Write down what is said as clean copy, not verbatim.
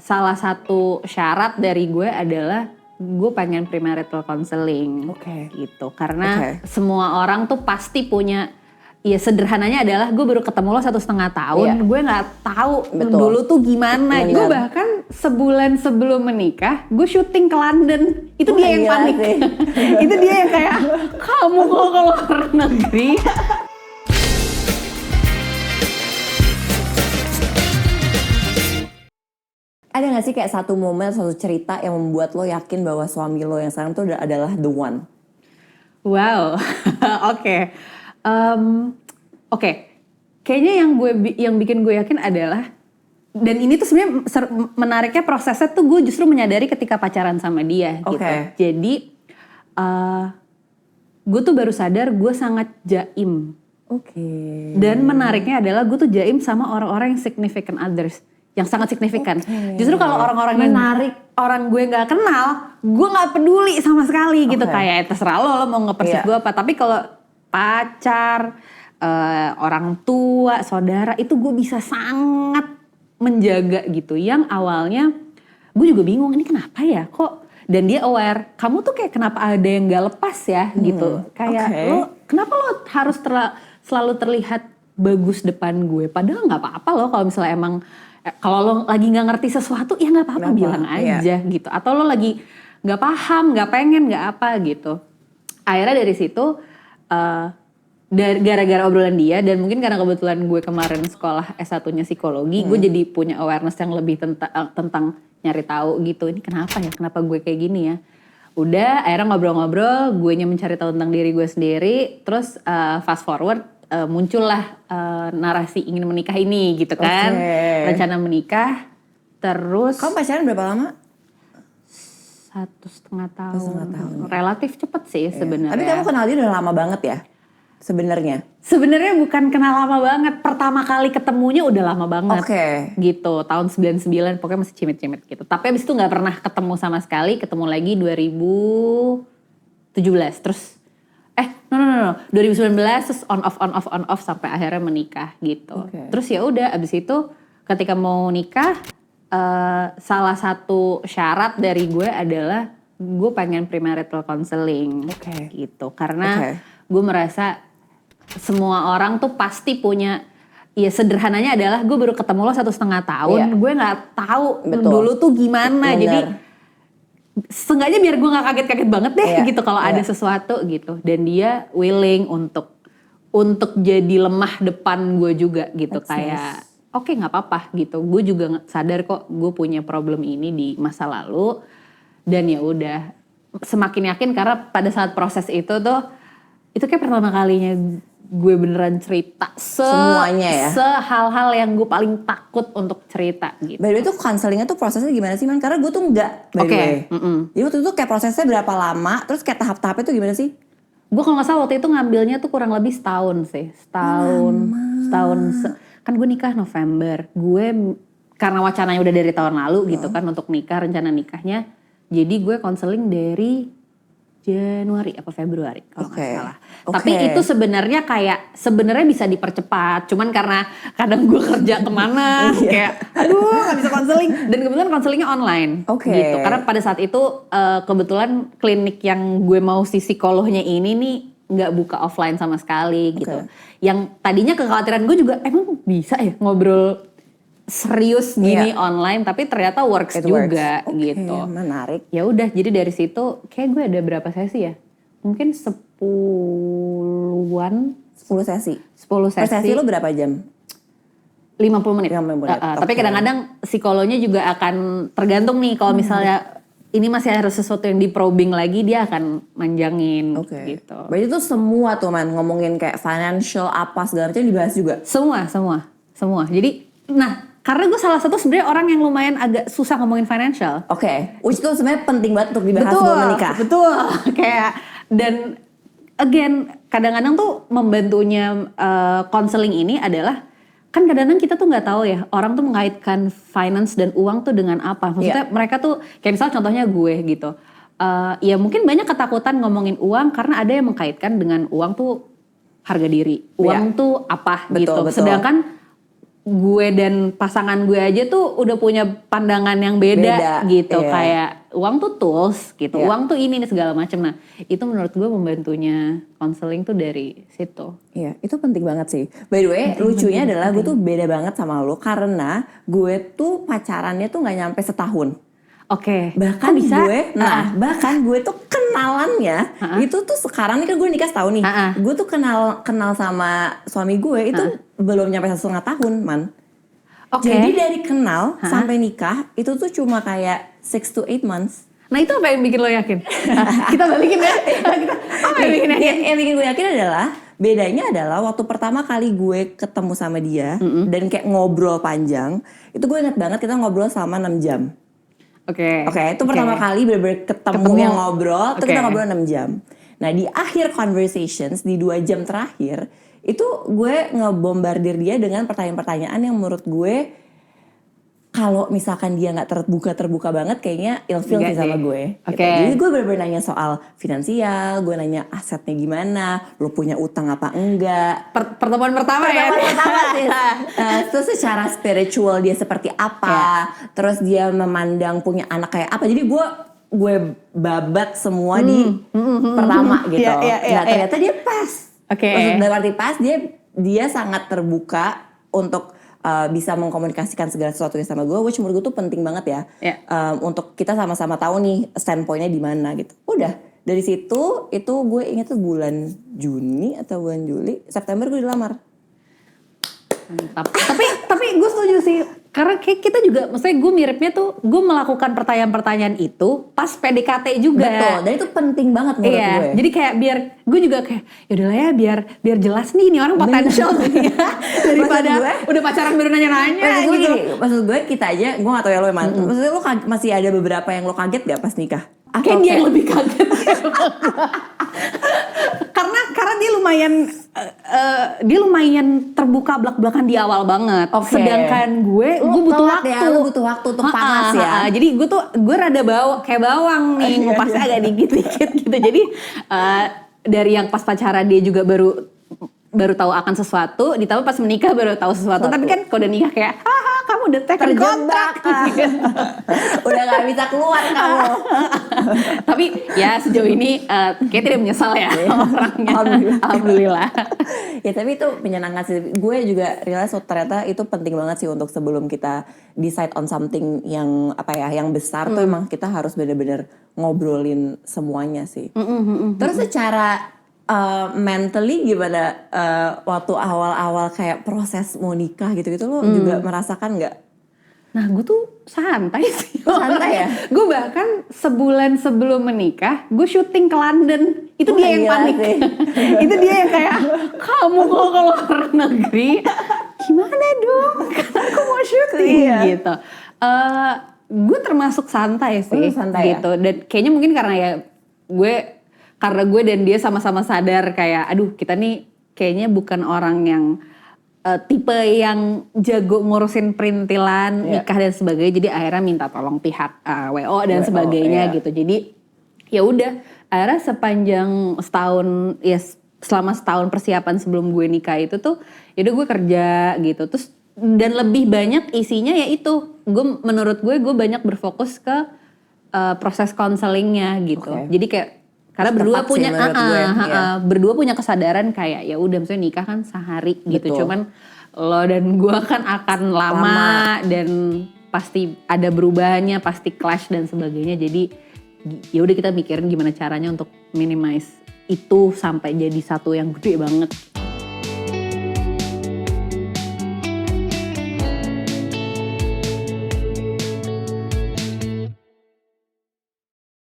salah satu syarat dari gue adalah gue pengen premarital counseling. Gitu. Karena semua orang tuh pasti punya, ya sederhananya adalah gue baru ketemu lo 1,5 tahun, gue nggak tahu dulu tuh gimana. Gue bahkan sebulan sebelum menikah, gue syuting ke London. Itu dia yang panik. Itu dia yang kayak, kamu kalau ke luar negeri. Ada gak sih kayak satu momen, satu cerita yang membuat lo yakin bahwa suami lo yang sekarang tuh adalah the one? Wow, oke. Kayaknya yang bikin gue yakin adalah, dan ini tuh sebenarnya menariknya prosesnya tuh gue justru menyadari ketika pacaran sama dia gitu. Jadi gue tuh baru sadar gue sangat jaim. Dan menariknya adalah gue tuh jaim sama orang-orang yang significant others, yang sangat signifikan. Justru kalau orang-orang yang orang gue nggak kenal, gue nggak peduli sama sekali gitu. Kayak terserah lo mau nge-perceive gue apa. Tapi kalau pacar, orang tua, saudara, itu gue bisa sangat menjaga gitu. Yang awalnya gue juga bingung, ini kenapa ya kok. Dan dia aware, kamu tuh kayak kenapa ada yang gak lepas ya gitu. Kayak lo, kenapa lo harus selalu terlihat bagus depan gue. Padahal gak apa-apa loh kalau misalnya emang, kalau lo lagi gak ngerti sesuatu, ya gak apa-apa, bilang aja gitu. Atau lo lagi gak paham, gak pengen, gak apa gitu. Akhirnya dari situ, gara-gara obrolan dia, dan mungkin karena kebetulan gue kemarin sekolah S1-nya psikologi, gue jadi punya awareness yang lebih tentang nyari tahu gitu. Ini kenapa ya? Kenapa gue kayak gini ya? Udah, akhirnya ngobrol-ngobrol, guenya mencari tahu tentang diri gue sendiri. Terus fast forward, muncullah narasi ingin menikah ini gitu kan. Rencana menikah. Terus kamu pacaran berapa lama? 1,5 tahun. Relatif cepet sih sebenarnya. Tapi kamu kenal dia udah lama banget ya? Sebenarnya bukan kenal lama banget. Pertama kali ketemunya udah lama banget. Gitu, tahun 99, pokoknya masih cimit-cimit gitu. Tapi abis itu gak pernah ketemu sama sekali. Ketemu lagi 2017. Terus 2019 terus on off sampai akhirnya menikah gitu. Terus ya udah abis itu ketika mau nikah, salah satu syarat dari gue adalah gue pengen premarital counseling. Gitu. Karena gue merasa semua orang tuh pasti punya, ya sederhananya adalah gue baru ketemu lo 1,5 tahun, gue nggak tahu dulu tuh gimana. Jadi seenggaknya biar gue nggak kaget-kaget banget deh gitu kalau ada sesuatu gitu. Dan dia willing untuk jadi lemah depan gue juga gitu. Kayak oke, nggak apa-apa gitu. Gue juga sadar kok gue punya problem ini di masa lalu. Dan ya udah, semakin yakin karena pada saat proses itu tuh, itu kayak pertama kalinya gue beneran cerita semuanya ya, hal-hal yang gue paling takut untuk cerita gitu. By the way itu counselingnya tuh prosesnya gimana sih Man? Karena gue tuh enggak. Jadi waktu itu kayak prosesnya berapa lama? Terus kayak tahap-tahapnya tuh gimana sih? Gue kalau nggak salah waktu itu ngambilnya tuh kurang lebih setahun sih, kan gue nikah November. Gue karena wacananya udah dari tahun lalu gitu kan untuk nikah, rencana nikahnya. Jadi gue konseling dari Januari apa Februari kalau nggak salah. Tapi itu sebenarnya bisa dipercepat. Cuman karena kadang gue kerja kemana kayak aduh nggak bisa konseling. Dan kebetulan konselingnya online gitu. Karena pada saat itu kebetulan klinik yang gue mau si psikolognya ini nih nggak buka offline sama sekali gitu. Yang tadinya kekhawatiran gue juga emang bisa ya ngobrol serius gini online, tapi ternyata works juga gitu. Menarik. Ya udah, jadi dari situ kayak gue ada berapa sesi ya? Mungkin 10 sesi. Per sesi lo berapa jam? 50 menit. Tapi kadang-kadang psikolognya juga akan tergantung nih kalau misalnya ini masih harus sesuatu yang di-probing lagi, dia akan manjangin gitu. Berarti itu semua tuh Man, ngomongin kayak financial apa segala macam dibahas juga? Semua. Jadi, karena gue salah satu sebenarnya orang yang lumayan agak susah ngomongin financial. Which itu sebenarnya penting banget untuk dibahas sebelum menikah. Betul. Kayak, dan again, kadang-kadang tuh membantunya counseling ini adalah, kan kadang-kadang kita tuh nggak tahu ya, orang tuh mengaitkan finance dan uang tuh dengan apa. Maksudnya mereka tuh, kayak misalnya contohnya gue gitu. Ya mungkin banyak ketakutan ngomongin uang karena ada yang mengkaitkan dengan uang tuh harga diri. Uang tuh apa gitu. Sedangkan gue dan pasangan gue aja tuh udah punya pandangan yang beda gitu. Iya. Kayak uang tuh tools gitu, Iya. uang tuh ini nih segala macam. Nah itu menurut gue membantunya konseling tuh dari situ. Iya, itu penting banget sih. By the way, lucunya adalah gue tuh beda banget sama lo karena gue tuh pacarannya tuh nggak nyampe setahun. Oke. Bahkan Kok bisa? bahkan gue tuh kenalannya itu tuh sekarang nih kan gue nikah setahun nih. Gue tuh kenal sama suami gue itu belum nyampe 1,5 tahun, man. Oke. Jadi dari kenal sampai nikah itu tuh cuma kayak 6 to 8 months. Nah itu apa yang bikin lo yakin? Kita balikin ya. Apa yang bikin yakin? Yang bikin gue yakin adalah bedanya adalah waktu pertama kali gue ketemu sama dia dan kayak ngobrol panjang, itu gue ingat banget kita ngobrol selama 6 jam. Oke. Itu pertama kali bener-bener ketemu yang ngobrol, terus kita ngobrol 6 jam. Nah di akhir conversations, di 2 jam terakhir, itu gue ngebombardir dia dengan pertanyaan-pertanyaan yang menurut gue kalau misalkan dia nggak terbuka banget, kayaknya ilfil sih sama gue. Gitu. Jadi gue bener-bener nanya soal finansial, gue nanya asetnya gimana, lo punya utang apa enggak. Pertemuan pertama ya? Pertemuan pertama sih. Terus secara spiritual dia seperti apa, terus dia memandang punya anak kayak apa. Jadi gue babat semua di pertama gitu. Nah ternyata dia pas. Maksud dalam arti pas, dia sangat terbuka untuk bisa mengkomunikasikan segala sesuatunya sama gue, which menurut gue tuh penting banget ya. Untuk kita sama-sama tahu nih standpointnya di mana gitu. Udah dari situ itu gue inget tuh bulan Juni atau bulan Juli, September gue dilamar. Mantap. Tapi gue setuju sih, karena kayak kita juga, maksudnya gue miripnya tuh, gue melakukan pertanyaan-pertanyaan itu pas PDKT juga. Betul, dan itu penting banget menurut gue. Jadi kayak biar gue juga kayak yaudahlah ya biar jelas nih ini orang potensial nih ya, daripada udah pacaran baru nanya-nanya gitu. Maksud gue kita aja, gue gak tau ya lo emang, maksudnya lo masih ada beberapa yang lo kaget gak pas nikah? Kayak dia yang lebih kaget. karena dia lumayan terbuka belak-belakan di awal banget. Sedangkan gue butuh waktu. Lu butuh waktu untuk panas ya. Jadi gue rada kayak bawang nih, ngupasnya agak dikit-dikit gitu. Jadi dari yang pas pacaran dia juga baru tahu akan sesuatu, ditambah pas menikah baru tahu sesuatu. Tapi kan kalau udah nikah kayak, kamu udah taken kontrak. Udah gak bisa keluar kamu. Tapi ya sejauh ini kayak tidak menyesal ya orangnya. Alhamdulillah. Ya tapi itu menyenangkan sih. Gue juga realize ternyata itu penting banget sih untuk sebelum kita decide on something yang yang besar tuh emang kita harus bener-bener ngobrolin semuanya sih. Terus secara mentally gimana waktu awal-awal kayak proses mau nikah gitu-gitu lo juga merasakan nggak? Nah gue tuh santai sih. Santai ya? Gue bahkan sebulan sebelum menikah gue syuting ke London. Itu dia yang panik. Itu dia yang kayak, kamu kalau ke luar negeri gimana dong? Karena aku mau syuting gitu. Gue termasuk santai sih gitu. Dan kayaknya mungkin karena gue dan dia sama-sama sadar kayak aduh kita nih kayaknya bukan orang yang tipe yang jago ngurusin perintilan nikah dan sebagainya, jadi akhirnya minta tolong pihak WO dan sebagainya gitu. Jadi ya udah akhirnya selama setahun persiapan sebelum gue nikah itu tuh yaudah gue kerja gitu, terus dan lebih banyak isinya yaitu menurut gue banyak berfokus ke proses konselingnya gitu. Jadi kayak karena berdua punya kesadaran kayak ya udah maksudnya nikah kan sehari gitu. Cuman lo dan gue kan akan lama dan pasti ada perubahannya, pasti clash dan sebagainya. Jadi ya udah kita mikirin gimana caranya untuk minimize itu sampai jadi satu yang gede banget.